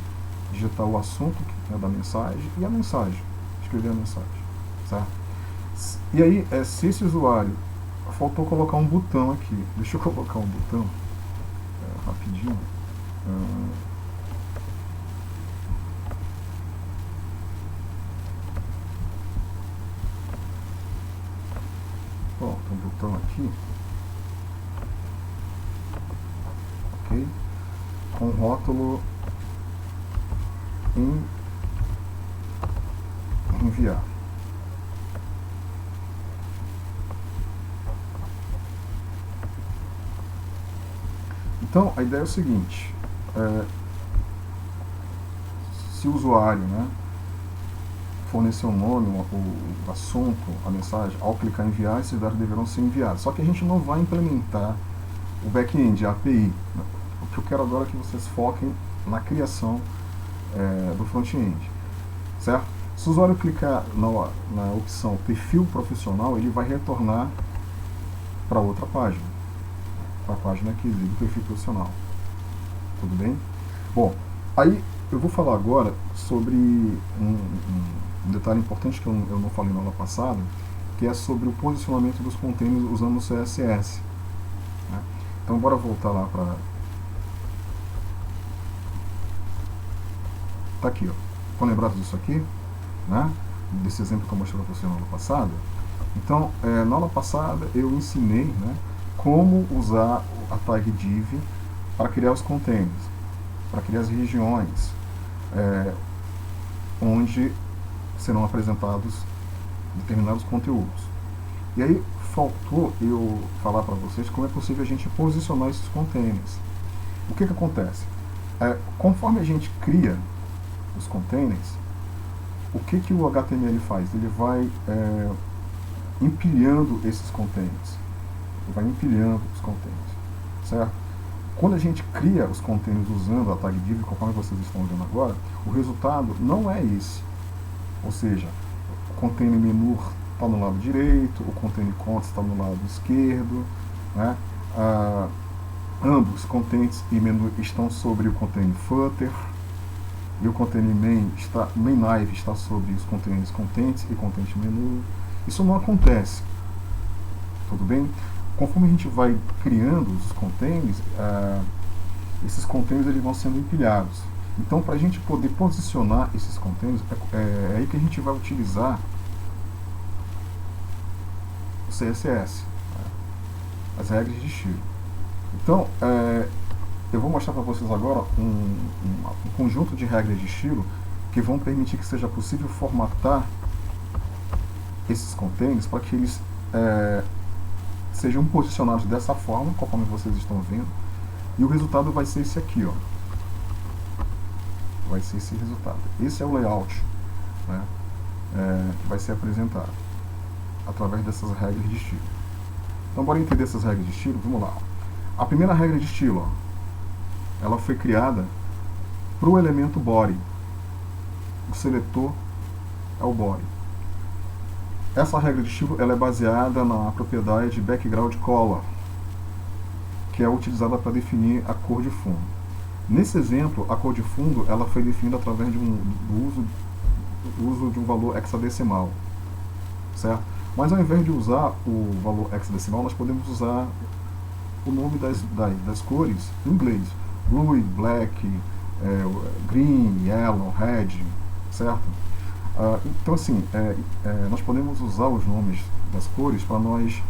digitar o assunto da mensagem e a mensagem, escrever a mensagem, certo? E aí, se esse usuário, faltou colocar um botão aqui, deixa eu colocar um botão rapidinho. Ó, tem um botão aqui, ok? Com rótulo em enviar. Então, a ideia é o seguinte, se o usuário, né, fornecer um nome, o assunto, a mensagem, ao clicar em enviar, esses dados deverão ser enviados. Só que a gente não vai implementar o back-end, a API. Né? O que eu quero agora é que vocês foquem na criação do front-end, certo? Se o usuário clicar na opção perfil profissional, ele vai retornar para outra página, para a página que exibe o perfil profissional. Tudo bem? Bom, aí eu vou falar agora sobre um detalhe importante que eu não falei na aula passada, que é sobre o posicionamento dos containers usando o CSS. Né? Então, bora voltar lá para... Tá aqui, ó. Estão lembrados disso aqui? Né? Desse exemplo que eu mostrei para você na aula passada? Então, na aula passada eu ensinei, né, como usar a tag div para criar os containers, para criar as regiões onde serão apresentados determinados conteúdos. E aí faltou eu falar para vocês como é possível a gente posicionar esses containers. O que acontece? Conforme a gente cria os containers, o que o HTML faz? Ele vai empilhando esses containers. Ele vai empilhando os containers, certo? Quando a gente cria os containers usando a tag div, conforme vocês estão vendo agora, o resultado não é esse. Ou seja, o container menu está no lado direito, o container content está no lado esquerdo, né? Ambos, contents e menu, estão sobre o container footer, e o container main live está sobre os containers contents e content menu. Isso não acontece, tudo bem? Conforme a gente vai criando os containers, esses containers eles vão sendo empilhados. Então, para a gente poder posicionar esses containers, é aí que a gente vai utilizar o CSS, as regras de estilo. Então, eu vou mostrar para vocês agora um conjunto de regras de estilo que vão permitir que seja possível formatar esses containers para que eles sejam posicionados dessa forma, conforme vocês estão vendo, e o resultado vai ser esse aqui, ó. Vai ser esse resultado. Esse é o layout, né, que vai ser apresentado através dessas regras de estilo. Então, bora entender essas regras de estilo. Vamos lá. A primeira regra de estilo, ó, ela foi criada para o elemento body. O seletor é o body. Essa regra de estilo ela é baseada na propriedade background color, que é utilizada para definir a cor de fundo. Nesse exemplo, a cor de fundo ela foi definida através do uso de um valor hexadecimal, certo? Mas ao invés de usar o valor hexadecimal, nós podemos usar o nome das cores em inglês: blue, black, green, yellow, red, certo? Então assim, nós podemos usar os nomes das cores para nós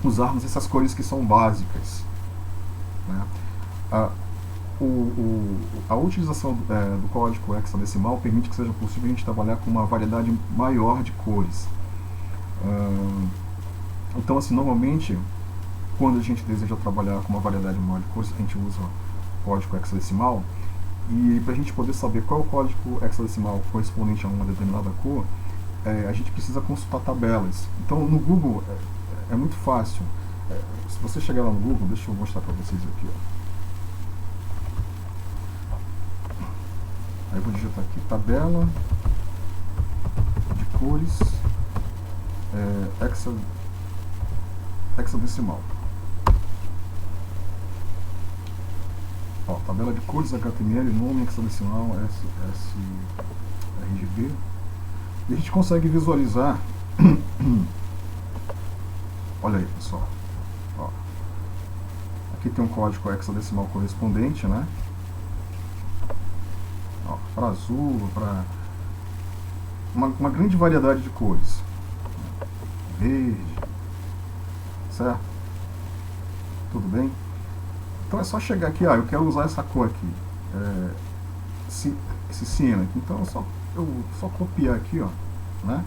usarmos essas cores que são básicas, né? A utilização do código hexadecimal permite que seja possível a gente trabalhar com uma variedade maior de cores. Então assim, normalmente quando a gente deseja trabalhar com uma variedade maior de cores, a gente usa o código hexadecimal. E para a gente poder saber qual é o código hexadecimal correspondente a uma determinada cor, a gente precisa consultar tabelas. Então no Google é muito fácil. Se você chegar lá no Google, deixa eu mostrar para vocês aqui, ó. Aí eu vou digitar aqui tabela de cores hexadecimal. Ó, tabela de cores HTML, nome hexadecimal, RGB. E a gente consegue visualizar. Olha aí, pessoal. Ó, aqui tem um código hexadecimal correspondente, né? Para azul, para uma grande variedade de cores. Verde, certo? Tudo bem? Então é só chegar aqui, eu quero usar essa cor aqui, esse cinza aqui. Então eu só copiar aqui, ó, né?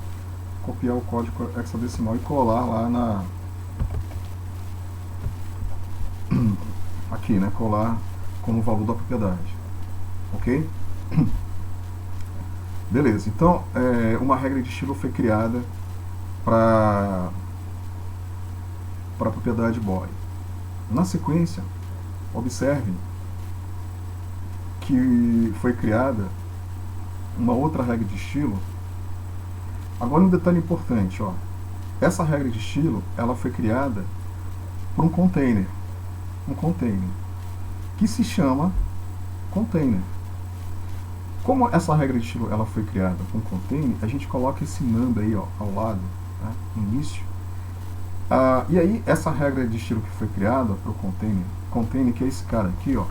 Copiar o código hexadecimal e colar lá aqui, né? Colar como valor da propriedade, ok? Beleza. Então uma regra de estilo foi criada para a propriedade body. Na sequência, observe que foi criada uma outra regra de estilo. Agora um detalhe importante, ó. Essa regra de estilo, ela foi criada para um container que se chama container. Como essa regra de estilo ela foi criada para um container, a gente coloca esse name aí, ó, ao lado, né, no início. E aí, essa regra de estilo que foi criada para o container, que é esse cara aqui, ó,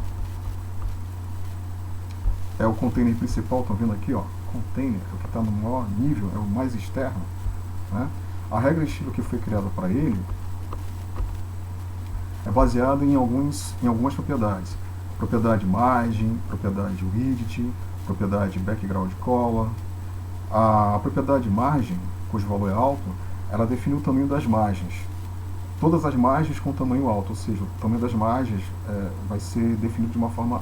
é o container principal, estão vendo aqui, ó, container, o que está no maior nível, é o mais externo, né? A regra de estilo que foi criada para ele é baseada em algumas propriedades. Propriedade margem, propriedade widget, propriedade background color. A propriedade margem, cujo valor é alto, ela define o tamanho das margens. Todas as margens com tamanho alto, ou seja, o tamanho das margens vai ser definido de uma forma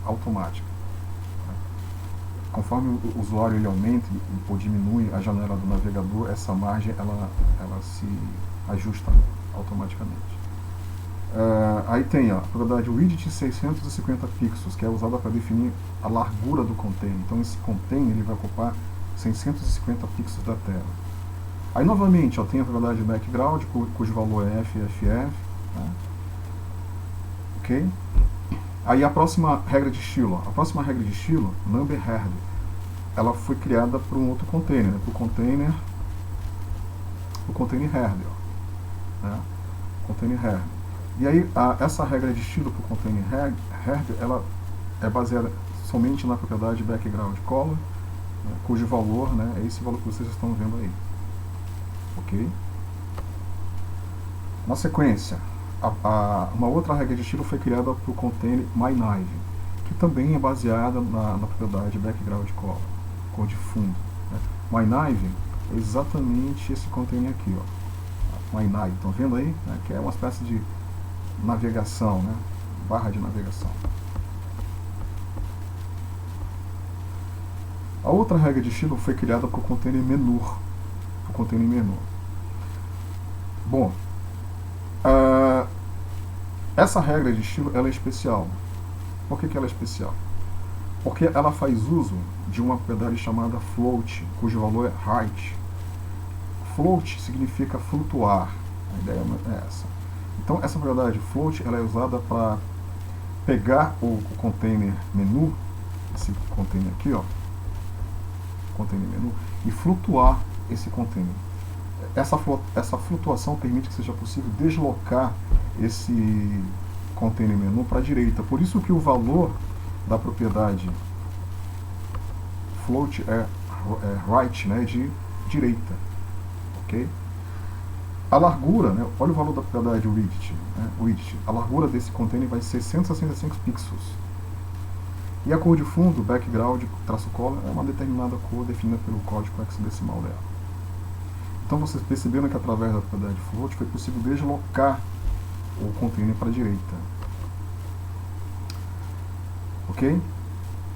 automática. Conforme o usuário ele aumenta ou diminui a janela do navegador, essa margem ela se ajusta automaticamente. Aí tem a propriedade widget 650 pixels, que é usada para definir a largura do container. Então esse container ele vai ocupar 650 pixels da tela. Aí novamente tem a propriedade background, cujo valor é FFF. Né? Ok? Aí a próxima regra de estilo, number herd, ela foi criada para um outro container, né? para o container herd. Né? Container herd. E aí essa regra de estilo para o container herd, ela é baseada somente na propriedade background color, né? cujo valor, né, é esse valor que vocês estão vendo aí. Ok? Na sequência, uma outra regra de estilo foi criada para o container myNav, que também é baseada na propriedade background color, cor de fundo. Né? myNav é exatamente esse container aqui, ó. myNav, estão vendo aí? Né? Que é uma espécie de navegação, né? Barra de navegação. A outra regra de estilo foi criada para o container menu. Bom, essa regra de estilo ela é especial. Por que ela é especial? Porque ela faz uso de uma propriedade chamada float, cujo valor é height. Float significa flutuar. A ideia é essa. Então essa propriedade float ela é usada para pegar o container menu, esse container aqui, ó, container menu, e flutuar esse container. Essa flutuação permite que seja possível deslocar esse container menu para a direita. Por isso que o valor da propriedade float é right, né, de direita. Ok? A largura, né, olha o valor da propriedade widget, né, widget. A largura desse container vai ser 165 pixels. E a cor de fundo, background, traço color, é uma determinada cor definida pelo código hexadecimal dela. Então vocês perceberam que através da propriedade float foi possível deslocar o container para a direita. Ok?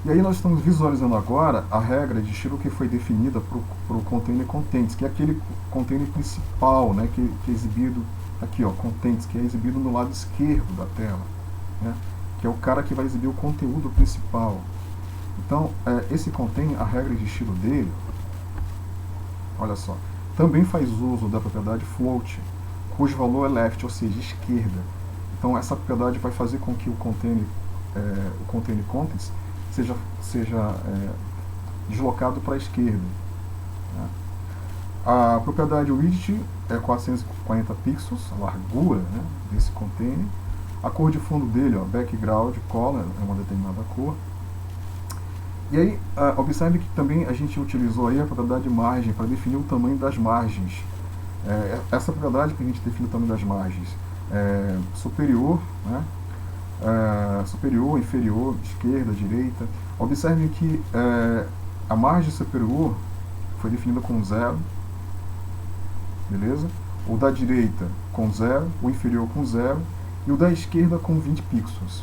E aí nós estamos visualizando agora a regra de estilo que foi definida para o container contents, que é aquele container principal, né, que é exibido aqui, ó, contents, que é exibido no lado esquerdo da tela, né, que é o cara que vai exibir o conteúdo principal. Então, esse container, a regra de estilo dele, olha só, também faz uso da propriedade float, cujo valor é left, ou seja, esquerda. Então essa propriedade vai fazer com que o container contents seja deslocado para a esquerda. Né? A propriedade widget é 440 pixels, a largura, né, desse container. A cor de fundo dele, ó, background color, é uma determinada cor. E aí, observe que também a gente utilizou aí a propriedade margem para definir o tamanho das margens. Essa propriedade que a gente define o tamanho das margens é superior, né? Superior, inferior, esquerda, direita. Observe que a margem superior foi definida com 0, beleza? O da direita com 0, o inferior com 0 e o da esquerda com 20 pixels.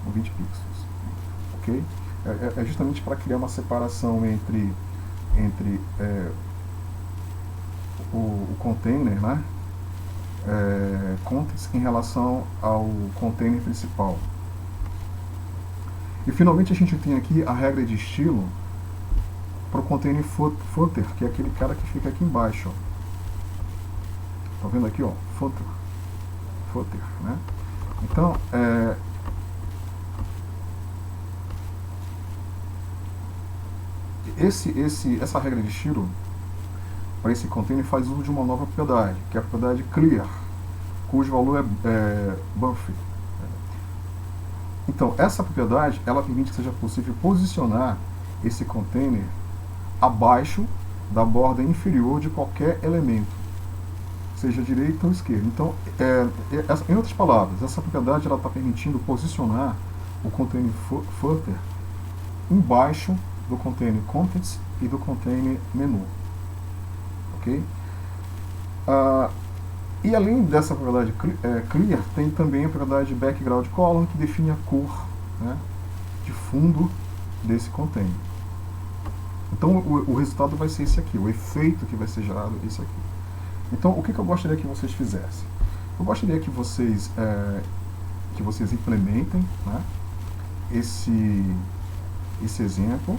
Com 20 pixels, ok? É justamente para criar uma separação entre o container, né? Contents em relação ao container principal. E finalmente a gente tem aqui a regra de estilo para o container footer, que é aquele cara que fica aqui embaixo. Tá vendo aqui, ó? Footer, né? Então, essa regra de estilo para esse container faz uso de uma nova propriedade, que é a propriedade clear, cujo valor é buffer. Então, essa propriedade, ela permite que seja possível posicionar esse container abaixo da borda inferior de qualquer elemento, seja direita ou esquerda. Então, em outras palavras, essa propriedade está permitindo posicionar o container footer embaixo do container contents e do container menu. Ok? E além dessa propriedade clear, tem também a propriedade background column, que define a cor, né, de fundo desse container. Então o resultado vai ser esse aqui, o efeito que vai ser gerado é esse aqui. Então o que eu gostaria que vocês fizessem? Eu gostaria que vocês implementem, né, esse exemplo.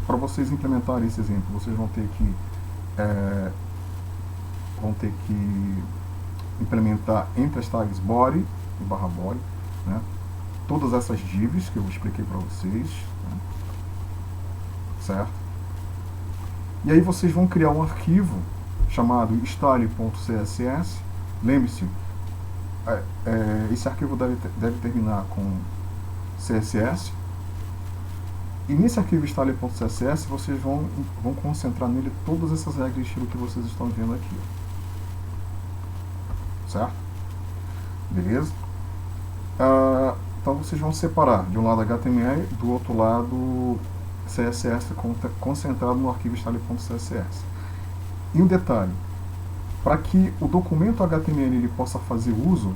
Para vocês implementarem esse exemplo, vocês vão ter que implementar entre as tags body e barra body, né, todas essas divs que eu expliquei para vocês, né, certo? E aí vocês vão criar um arquivo chamado style.css. Lembre-se, esse arquivo deve terminar com CSS. E nesse arquivo style.css vocês vão concentrar nele todas essas regras de estilo que vocês estão vendo aqui. Certo? Beleza? Então vocês vão separar de um lado HTML, do outro lado CSS concentrado no arquivo style.css. E um detalhe, para que o documento HTML ele possa fazer uso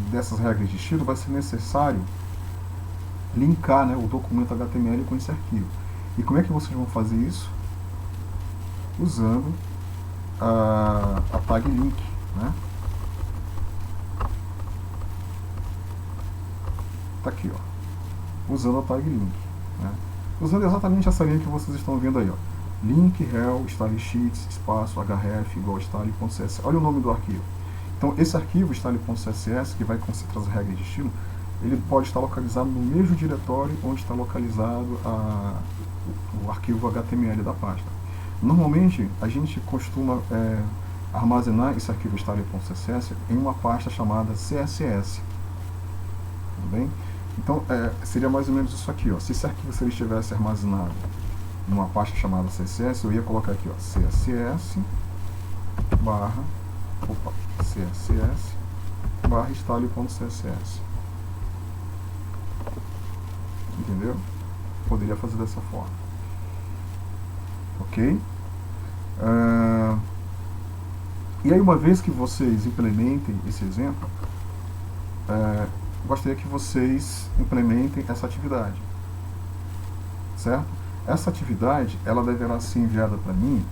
dessas regras de estilo, vai ser necessário linkar, né, o documento HTML com esse arquivo. E como é que vocês vão fazer isso? Usando a tag link, né? Tá aqui, ó. Usando a tag link, né? Usando exatamente essa linha que vocês estão vendo aí, ó. Link rel style sheets espaço href igual style.css. Olha o nome do arquivo. Então esse arquivo style.css, que vai concentrar as regras de estilo, ele pode estar localizado no mesmo diretório onde está localizado o arquivo HTML da página. Normalmente a gente costuma armazenar esse arquivo style.css em uma pasta chamada CSS. Tudo bem? Então seria mais ou menos isso aqui, ó. Se esse arquivo estivesse armazenado numa pasta chamada CSS, eu ia colocar aqui, ó, CSS barra style.css. Entendeu? Poderia fazer dessa forma. Ok? E aí, uma vez que vocês implementem esse exemplo, gostaria que vocês implementem essa atividade. Certo? Essa atividade, ela deverá ser enviada para mim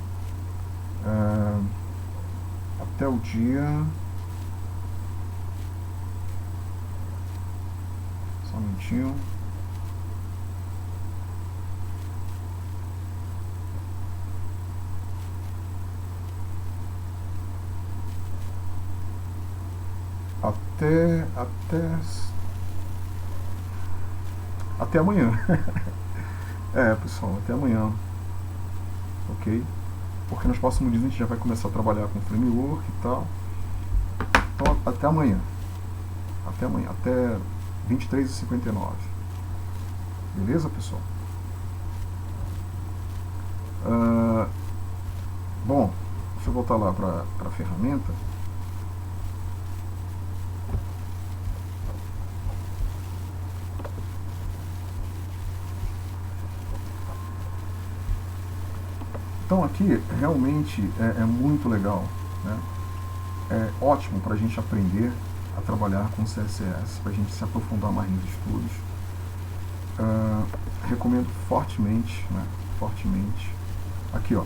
até o dia... Só um minutinho. Até amanhã. Pessoal, até amanhã. Ok? Porque nos próximos dias a gente já vai começar a trabalhar com framework e tal. Então até amanhã. Até 23h59. Beleza, pessoal? Bom, deixa eu voltar lá para a ferramenta. Então aqui realmente é muito legal, né? É ótimo para a gente aprender a trabalhar com CSS, para a gente se aprofundar mais nos estudos. Recomendo fortemente, né? Fortemente. Aqui, ó,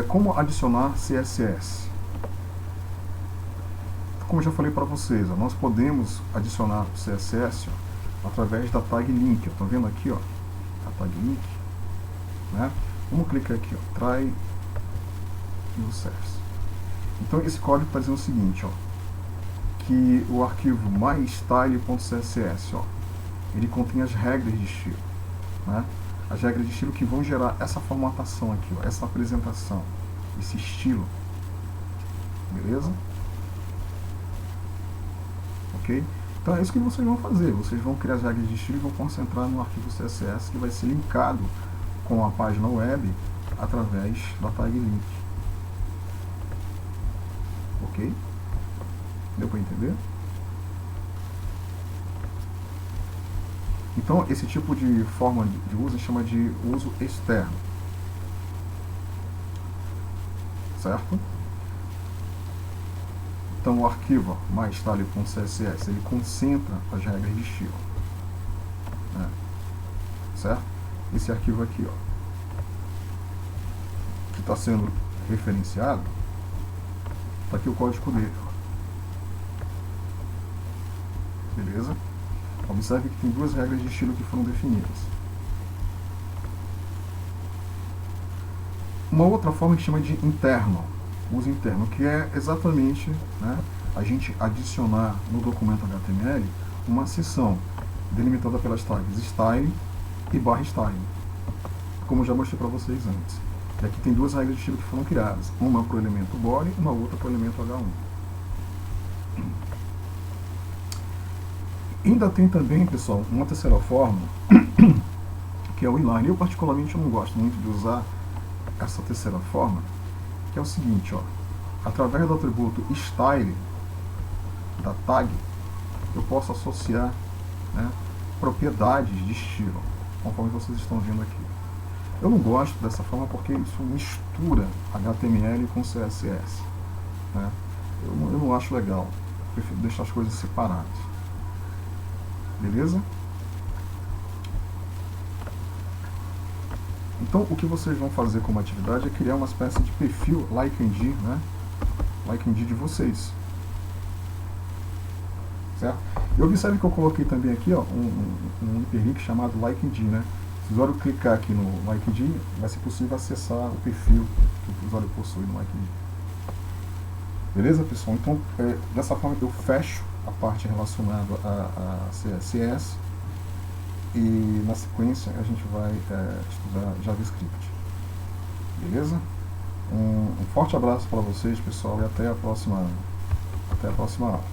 como adicionar CSS. Como eu já falei para vocês, ó, nós podemos adicionar o CSS, ó, através da tag link. Estão vendo aqui, ó, a tag link, né? Vamos clicar aqui, ó, try users. Então esse código está dizendo o seguinte, ó, que o arquivo mystyle.css, ó, ele contém as regras de estilo, né? as regras de estilo que vão gerar essa formatação aqui, ó, essa apresentação, esse estilo. Beleza? Ok? Então é isso que vocês vão fazer. Vocês vão criar as regras de estilo e vão concentrar no arquivo CSS que vai ser linkado com a página web através da tag link. Ok? Deu para entender? Então esse tipo de forma de uso a gente chama de uso externo. Certo? Então o arquivo mystyle.css ele concentra as regras de estilo, né? Certo? Esse arquivo aqui, ó, que está sendo referenciado, está aqui o código dele, ó. Beleza? Observe que tem duas regras de estilo que foram definidas. Uma outra forma que chama de interno, uso interno, que é exatamente, né, a gente adicionar no documento HTML uma seção delimitada pelas tags style e /style, como eu já mostrei para vocês antes. E aqui tem duas regras de estilo que foram criadas, uma para o elemento body e uma outra para o elemento H1. Ainda tem também, pessoal, uma terceira forma, que é o inline. Eu particularmente não gosto muito de usar essa terceira forma, que é o seguinte, ó, através do atributo style da tag, eu posso associar, né, propriedades de estilo, conforme vocês estão vendo aqui. Eu não gosto dessa forma porque isso mistura HTML com CSS, né? Eu não acho legal, eu prefiro deixar as coisas separadas. Beleza? Então o que vocês vão fazer como atividade é criar uma espécie de perfil LikeMD, né? LikeMD de vocês. Certo? E observe que eu coloquei também aqui, ó, um hiperlink chamado LikeMD, né? Se o usuário clicar aqui no LikeMD, vai ser possível acessar o perfil que o usuário possui no LikeMD. Beleza, pessoal? Então, dessa forma eu fecho a parte relacionada a CSS e na sequência a gente vai estudar JavaScript. Beleza? Um forte abraço para vocês, pessoal, e até a próxima aula.